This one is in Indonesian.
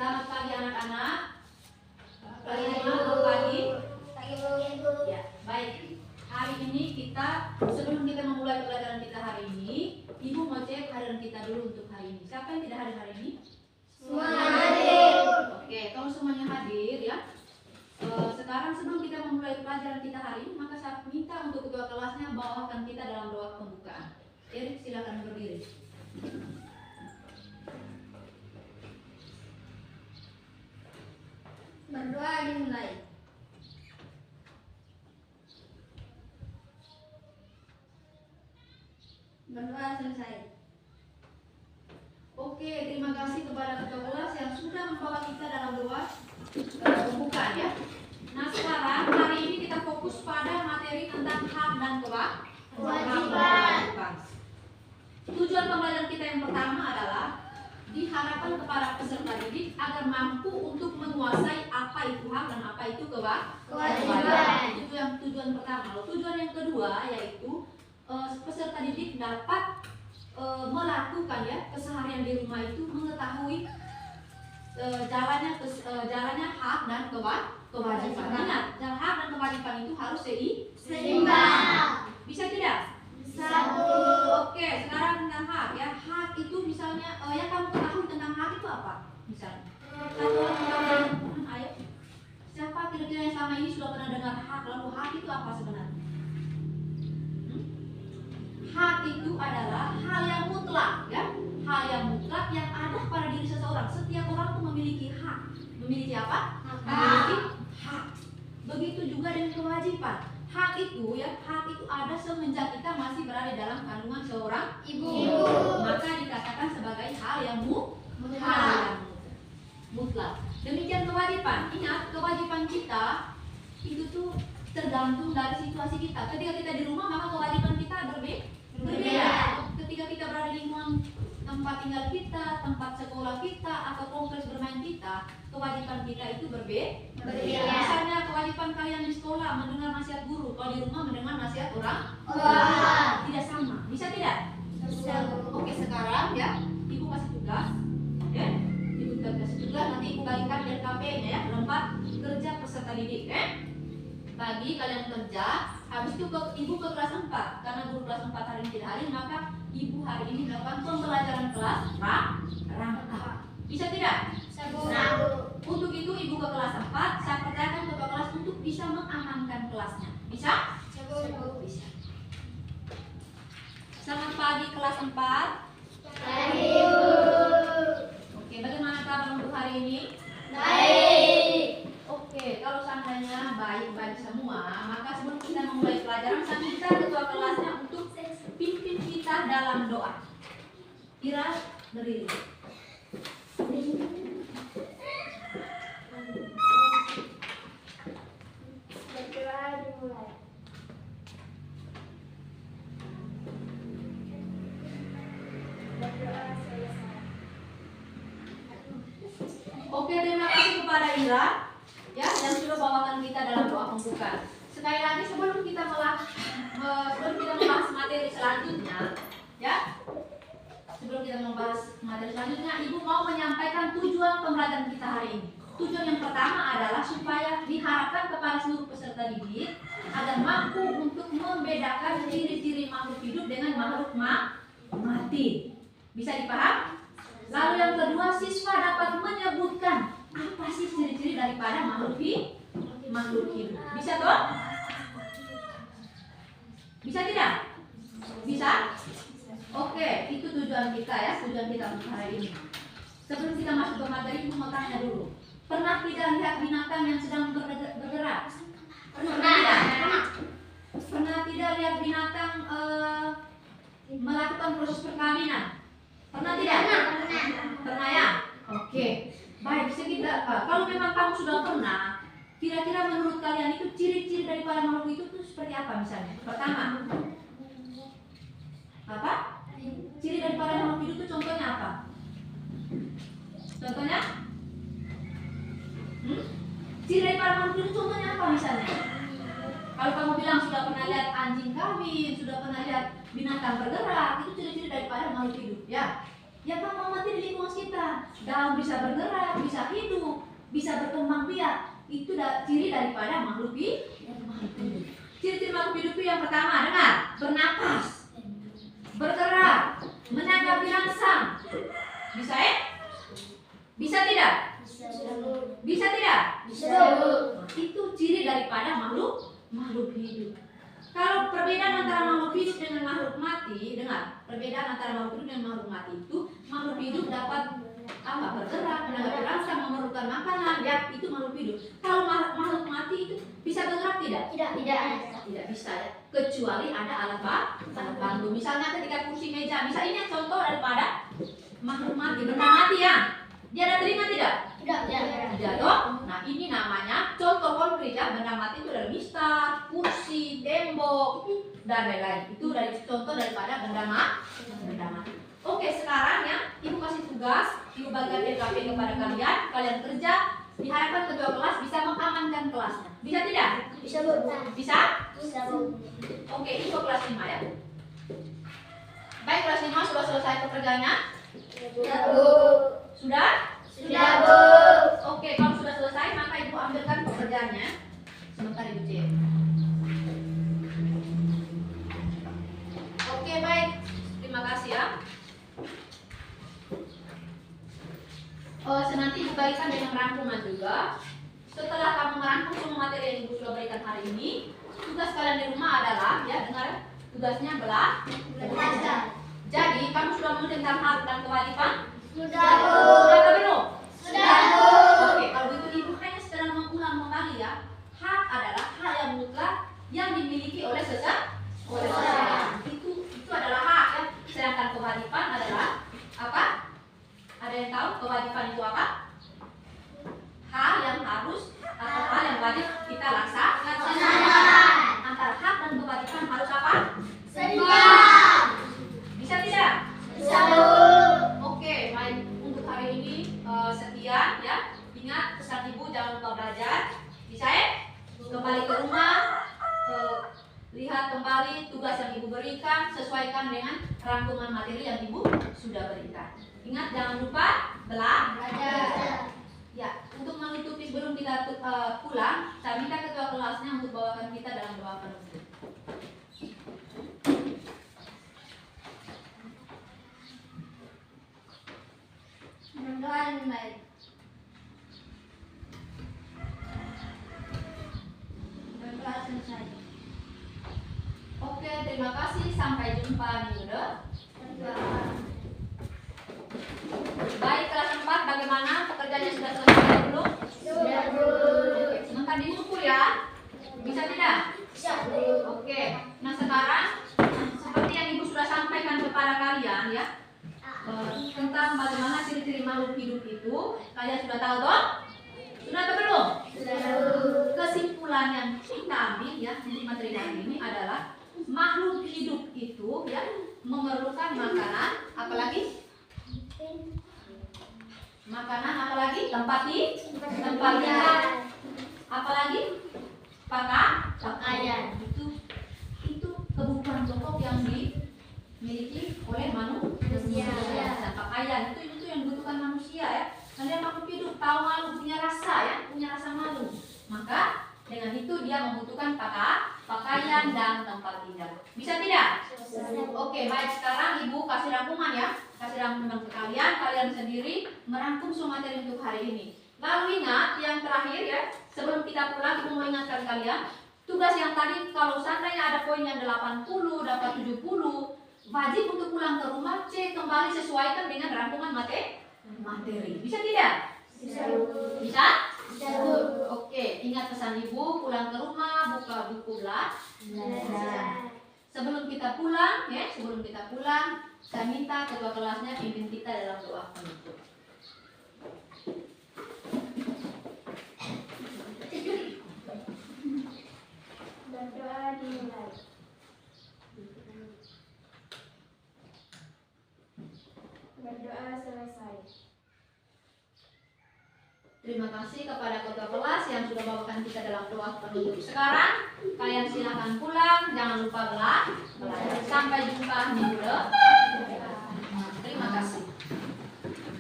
Selamat pagi anak-anak. Selamat pagi. Ya, baik. Hari ini sebelum kita memulai pelajaran kita hari ini, Ibu mau cek harian kita dulu untuk hari ini. Siapa yang tidak hadir hari ini? Semua hadir. Oke, kalau semuanya hadir ya. Sekarang sebelum kita memulai pelajaran kita hari ini, maka saya minta untuk ketua kelasnya bawakan kita dalam doa pembukaan. Erik, silakan berdiri. Berdoa dimulai. Berdoa selesai. Oke, terima kasih kepada ketua kelas yang sudah membawa kita dalam doa pembukaan ya. Nah sekarang hari ini kita fokus pada materi tentang hak dan kewajiban. Tujuan pembelajaran kita yang pertama adalah diharapkan kepada peserta didik agar mampu untuk menguasai apa itu hak dan apa itu kewajiban. Itu yang tujuan pertama. Tujuan yang kedua yaitu peserta didik dapat melakukan ya keseharian di rumah itu mengetahui jalannya hak dan kewajiban. Ingat, hak dan kewajiban itu harus seimbang. Bisa tidak? Bisa. Oke, sekarang tentang hak ya. Hak itu misalnya yang kamu ketahui tentang hak itu apa? Misalnya satu orang ayo. Siapa kira-kira yang selama ini sudah pernah dengar hak? Lalu hak itu apa sebenarnya? Hak itu adalah hal yang mutlak ya. Hal yang mutlak yang ada pada diri seseorang. Setiap orang itu memiliki hak. Memiliki apa? Memiliki hak. Begitu juga dengan kewajiban. Hak itu ya, hak itu ada semenjak kita masih berada dalam kandungan seorang ibu. Maka dikatakan sebagai hal yang mutlak. Demikian kewajiban. Ingat, kewajiban kita itu tuh tergantung dari situasi kita. Ketika kita di rumah maka kewajiban kita berbeda. Ketika kita berada di lingkungan tempat tinggal kita, tempat sekolah kita, atau kompleks bermain kita, kewajiban kita itu berbeda. Misalnya kewajiban kalian di sekolah mendengar nasihat guru, kalau di rumah mendengar nasihat orang tidak sama. Bisa tidak? Bisa. Oke, sekarang ya, ibu kasih tugas. Ya, ibu kasih tugas. Nanti ibu bagikan RKP-nya ya, tempat kerja peserta didik. Pagi kalian kerja, habis itu ibu ke kelas 4. Karena guru kelas 4 hari ini tidak hadir, maka ibu hari ini melakukan pembelajaran kelas rangka. Bisa tidak? Untuk itu ibu ke kelas 4, saya percayakan ketua kelas untuk bisa mengamankan kelasnya. Bisa? Bisa. Selamat pagi kelas 4. Pagi. Oke, bagaimana kabar untuk hari ini? Baik. Oke, kalau seandainya baik-baik semua, maka sebelum kita memulai pelajaran, saya minta ketua kelasnya untuk pimpin kita dalam doa. Ira, berdiri. Berdoa dimulai. Berdoa selesai. Oke, terima kasih kepada Ira ya yang sudah bawakan kita dalam doa pembukaan. Sekali lagi sebelum kita membahas materi selanjutnya, ya. Sebelum kita membahas materi selanjutnya, Ibu mau menyampaikan tujuan pembelajaran kita hari ini. Tujuan yang pertama adalah supaya diharapkan kepada seluruh peserta didik agar mampu untuk membedakan ciri-ciri makhluk hidup dengan makhluk mati. Bisa dipaham? Lalu yang kedua, siswa dapat menyebutkan apa sih ciri-ciri daripada makhluk hidup. Bisa toh? Bisa tidak? Bisa? Oke, itu tujuan kita ya, tujuan kita untuk hari ini. Sebelum kita masuk ke materi, Ibu mau tanya dulu. Pernah tidak lihat binatang yang sedang bergerak? Pernah tidak lihat binatang melakukan proses perkawinan? Pernah tidak? Pernah ya? Oke. Baik, kalau memang kamu sudah pernah, kira-kira menurut kalian itu ciri-ciri daripada makhluk itu seperti apa misalnya? Pertama, apa? Ciri daripada makhluk hidup itu contohnya apa? Contohnya? Ciri daripada makhluk hidup contohnya apa misalnya? Kalau kamu bilang sudah pernah lihat anjing kawin, sudah pernah lihat binatang bergerak, itu ciri-ciri daripada makhluk hidup, ya. Ya kamu amati di lingkungan kita. daun bisa bergerak, bisa hidup, bisa berkembang biak. Itu ciri daripada makhluk hidup. Ciri-ciri makhluk hidup itu yang pertama, dengar, bernapas, bergerak, menanggapi rangsang. Bisa ya? Bisa tidak? Bisa tidak? Itu ciri daripada makhluk hidup. Kalau perbedaan antara makhluk hidup dengan makhluk mati, dengar, perbedaan antara makhluk hidup dengan makhluk mati itu, makhluk hidup dapat bergerak, menanggapi rangsang, memerlukan makanan, ya itu makhluk hidup. Kalau makhluk mati itu bisa bergerak tidak? Tidak bisa ya, kecuali ada alat bantu. Misalnya ketika kursi meja, bisa ini contoh daripada makhluk mati, benda mati ya. Dia ada telinga tidak? Tidak dong. Nah ini namanya contoh konkret ya, benda mati itu adalah mistar, kursi, tembok, dan lain-lain. Itu dari contoh daripada benda mati. Oke, sekarang ya, ibu kasih tugas, ibu bagikan LKP kepada kalian. Kalian kerja, diharapkan ketua kelas bisa mengamankan kelasnya. Bisa tidak? Bisa? Oke, info kelas 5 ya. Baik, kelas 5 sudah selesai pekerjaannya? Sudah? Bu. Oke, kalau sudah selesai maka ibu ambilkan pekerjaannya. Sebentar ibu cek. Oke, baik. Terima kasih ya. Nanti ibu bagikan dengan rangkuman juga. Setelah kamu merangkum semua materi yang ibu sudah berikan hari ini, tugas kalian di rumah adalah, ya dengar, tugasnya belajar. Jadi kamu sudah mengerti tentang hak dan kewajiban? Sudah, Bu. Sudah atau belum? Sudah, Bu. Oke, kalau begitu ibu hanya sedang mengulang kembali ya. Hak adalah hak yang mutlak yang dimiliki oleh seseorang. Itu adalah hak ya. Sedangkan kewajiban adalah apa? Ada yang tahu kewajiban itu apa? Hal yang harus atau hal yang wajib kita laksanakan. Antara hak dan kewajiban harus apa? Seimbang. Bisa tidak? Bisa, Bu. Oke, baik. Untuk hari ini sekian ya. Ingat pesan ibu, jangan lupa belajar. Bisa ya? Kembali ke rumah, lihat kembali tugas yang ibu berikan, sesuaikan dengan rangkuman materi yang ibu sudah berikan. Ingat jangan lupa belajar. Ya, untuk menutupi sebelum kita pulang, saya minta ketua kelasnya untuk bawakan kita dalam doa penutup. Berdoa yang baik. Berdoa selesai. Oke, terima kasih. Sampai jumpa minggu depan. Baik, kelas 4 bagaimana? Pekerjaannya sudah selesai belum? Sudah, Bu. Oke, sebentar diukur ya. Bisa tidak? Bisa, Bu. Oke. Nah, sekarang seperti yang ibu sudah sampaikan kepada kalian ya, tentang bagaimana ciri-ciri makhluk hidup itu, kalian sudah tahu toh? Sudah atau belum? Sudah, Bu. Kesimpulan yang kita ambil ya untuk materi hari ini adalah makhluk hidup itu ya memerlukan makanan, apalagi tempat tinggal, apalagi pakaian. Itu kebutuhan pokok yang dimiliki oleh manusia. Dan pakaian itu yang dibutuhkan manusia ya. Kalian makhluk hidup tahu malu, punya rasa ya, punya rasa malu. Maka dengan itu dia membutuhkan pakaian dan tempat tinggal. Bisa tidak? Oke, baik, sekarang ibu kasih rangkuman ya. Kasih rangkuman ke kalian, kalian sendiri merangkum semua materi untuk hari ini. Lalu ingat yang terakhir ya, sebelum kita pulang ibu mau ingatkan kalian, tugas yang tadi kalau seandainya ada poin yang 80, dapat 70, wajib untuk pulang ke rumah cek kembali sesuaikan dengan rangkuman materi. Bisa tidak? Bisa, Bu. Bisa? Bisa, Bu. Oke, ingat pesan ibu, pulang ke rumah buka buku belajar. Sebelum kita pulang, saya minta ketua kelasnya pimpin kita dalam doa penutup. Berdoa dimulai. Berdoa selesai. Terima kasih kepada ketua kelas yang sudah bawakan kita dalam doa penutup. Sekarang kalian silakan pulang, jangan lupa belajar. Sampai jumpa minggu depan. Terima kasih.